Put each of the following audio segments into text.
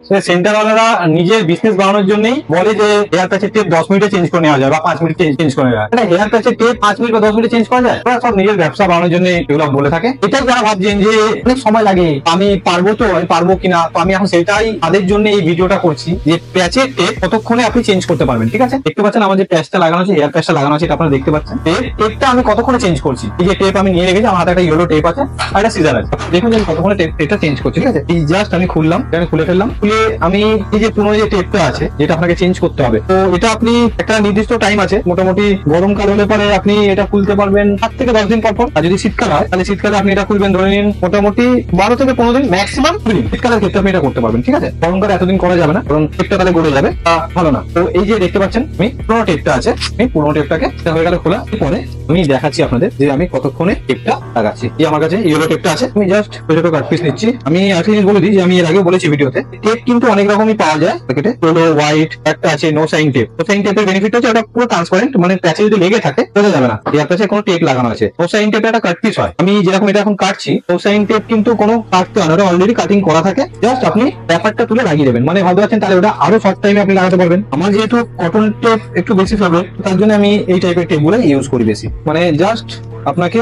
Centre ওয়ালারা নিজের business বাড়ানোর জন্যই বলে যে হেয়ার প্যাচের টেপ 10 মিনিটে চেঞ্জ করে নেওয়া যায় বা 5 মিনিট চেঞ্জ করে নেওয়া যায়। হেয়ার প্যাচের টেপ 5 মিনিট বা 10 মিনিটে চেঞ্জ করা যায়, ওরা সব নিজের ব্যবসা বাড়ানোর জন্য এগুলো বলে থাকে। এটাই যারা ভাবছেন যে অনেক সময় লাগে, আমি পারবো তো, আমি পারবো কিনা, তো আমি এখন সেটাই তাদের জন্য এই ভিডিওটা করছি যে প্যাচের টেপ কতক্ষণে আপনি চেঞ্জ করতে পারবেন। ঠিক আছে, দেখতে পাচ্ছেন আমার যে প্যাচটা লাগানো আছে, হেয়ার প্যাচটা লাগানো আছে, এটা আপনারা দেখতে পাচ্ছেন। টেপটা আমি কতক্ষণে চেঞ্জ করছি। এই যে টেপ আমি নিয়ে রেখেছি, আমার হাতে একটা ইয়েলো টেপ আছে আর একটা সিজার আছে। দেখুন যে কতক্ষণে টেপটা চেঞ্জ করছি। ঠিক আছে, এই জাস্ট আমি খুললাম, আমি খুলে ফেললাম। খুলে আমি এই যে পুরো যে টেপটা আছে যেটা আপনাকে চেঞ্জ করতে হবে, তো এটা আপনি একটা নির্দিষ্ট টাইম আছে, মোটামুটি গরমকাল হলে পরে আপনি এটা খুলতে পারবেন 7 থেকে 10 দিন পর পর। আর যদি শীতকাল হয় তাহলে শীতকালে আপনি এটা খুলবেন ধরে নিন মোটামুটি 12 থেকে 15 দিন ম্যাক্সিমাম। শীতকালের ক্ষেত্রে আপনি এটা করতে পারবেন। ঠিক আছে, গরমকালে এতদিন করা যাবে না, কারণ টেপটা তাহলে গলে যাবে, ভালো না। তো এই যে দেখতে পাচ্ছেন আমি পুরো টেপটা আছে, আমি পুরো টেপটাকে হয়ে গেল খোলা। পরে আমি দেখাচ্ছি আপনাদের যে আমি কতক্ষণে টেপটা লাগাচ্ছি। এই আমার কাছে ইয়েলো টেপটা আছে, আমি জাস্ট ছোট কাট পিস নিচ্ছি। আমি একটা জিনিস বলে দিই যে আমি এর আগে বলেছি ভিডিওতে, টেপ কিন্তু অনেক রকমই পাওয়া যায় প্যাকেটে। হলো হোয়াইট, একটা আছে no sign tape. No sign টেপের বেনিফিট হচ্ছে ওটা পুরো ট্রান্সপারেন্ট, মানে প্যাচে যদি লেগে থাকে বোঝা যাবে না এর কাছে কোনো টেপ লাগানো আছে। নো সাইন টেপে একটা কাট পিস হয়, আমি যেরকম এটা এখন কাটছি। নো সাইন টেপ কিন্তু কোনো কাটতে হয় না, অলরেডি কাটিং করা থাকে, জাস্ট আপনি ব্যাপারটা তুলে লাগিয়ে দেবেন। মানে ভাবতে পারছেন তাহলে ওটা আরো শর্ট টাইমে আপনি লাগাতে পারবেন। আমার যেহেতু কটন টেপ একটু বেশি ফেভারিট, তার জন্য আমি এই টাইপের টেপ গুলো ইউজ করি বেশি। মানে জাস্ট আপনাকে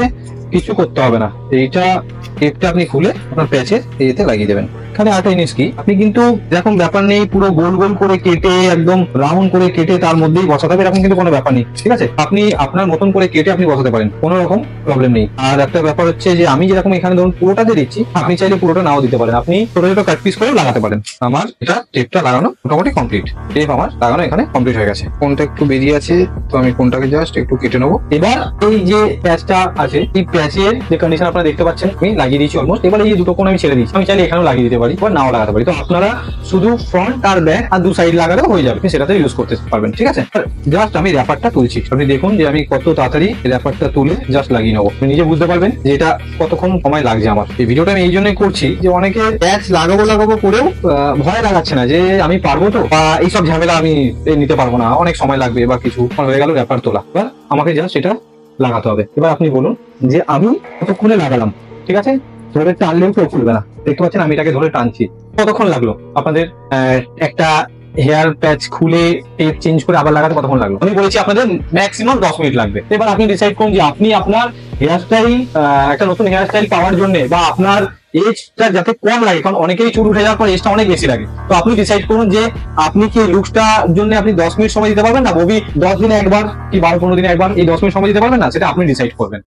কিছু করতে হবে না, এইটা টেপটা আপনি খুলে আপনার প্যাচের এতে লাগিয়ে দেবেন। এখানে আরেকটা জিনিস কি, আপনি কিন্তু এরকম ব্যাপার নেই পুরো গোল গোল করে কেটে একদম রাউন্ড করে কেটে তার মধ্যেই বসাতে হবে, এরকম কিন্তু কোনো ব্যাপার নেই। ঠিক আছে, আপনি আপনার মতন করে কেটে আপনি বসাতে পারেন, কোনো রকম প্রবলেম নেই। আর একটা ব্যাপার হচ্ছে যে আমি যেরকম এখানে ধরুন পুরোটা দিয়ে দিচ্ছি, আপনি চাইলে পুরোটা নাও দিতে পারেন, আপনি ছোট ছোট কাট পিস করে লাগাতে পারেন। আমার এটা টেপটা লাগানো মোটামুটি কমপ্লিট। টেপ আমার লাগানো এখানে কমপ্লিট হয়ে গেছে। কোনটা একটু বেরিয়ে আছে, তো আমি কোনটাকে জাস্ট একটু কেটে নেবো। এবার এই যে প্যাচটা আছে, এই প্যাচের যে কন্ডিশন আপনারা দেখতে পাচ্ছেন, আমি লাগিয়ে দিয়েছি অলমোস্ট। এবার এই দুটো কোণ আমি ছেড়ে দিচ্ছি, আমি চাইলে এখানেও লাগিয়ে দিতে পারি বা নাও লাগাতে পারি। তো আপনারা শুধু ফ্রন্ট আর ব্যাক আর দু সাইড লাগালেও হয়ে যাবে, সেটাতে ইউজ করতে পারবেন। ঠিক আছে, জাস্ট আমি র্যাপারটা তুলছি, আপনি দেখুন যে আমি কত তাড়াতাড়ি র্যাপারটা তুলে জাস্ট লাগিয়ে নেবো। আপনি নিজে বুঝতে পারবেন যে এটা কতক্ষণ সময় লাগছে আমার। এই ভিডিওটা আমি এই জন্যই করছি যে অনেকে প্যাচ লাগাবো করেও ভয় লাগাচ্ছে না যে আমি পারবো তো, বা এইসব ঝামেলা আমি নিতে পারবো না, অনেক সময় লাগবে বা কিছু। হয়ে গেল র্যাপার তোলা, এবার আমাকে জাস্ট এটা লাগাতে হবে। এবার আপনি বলুন যে আমি কতক্ষণে লাগালাম। ঠিক আছে, ধরে টানলেও কেউ খুলবে না। দেখতে পাচ্ছেন আমি এটাকে ধরে টানছি। কতক্ষণ লাগলো আপনাদের একটা হেয়ার প্যাচ খুলে টেপ চেঞ্জ করে আবার লাগাতে কতক্ষণ লাগলো? আমি বলেছি আপনাদের ম্যাক্সিমাম 10 মিনিট লাগবে। এবার আপনি ডিসাইড করুন যে আপনি আপনার হেয়ার স্টাইল, একটা নতুন হেয়ার স্টাইল পাওয়ার জন্য বা আপনার এজটা যাতে কম লাগে, কারণ অনেকেরই চুল উঠে যাওয়ার পর এজটা অনেক বেশি লাগে। তো আপনি ডিসাইড করুন যে আপনি কি লুকসটার জন্য আপনি 10 মিনিট সময় দিতে পারবেন না, ববি 10 দিনে একবার কি 12-15 দিনে একবার এই 10 মিনিট সময় দিতে পারবেন না, সেটা আপনি ডিসাইড করবেন।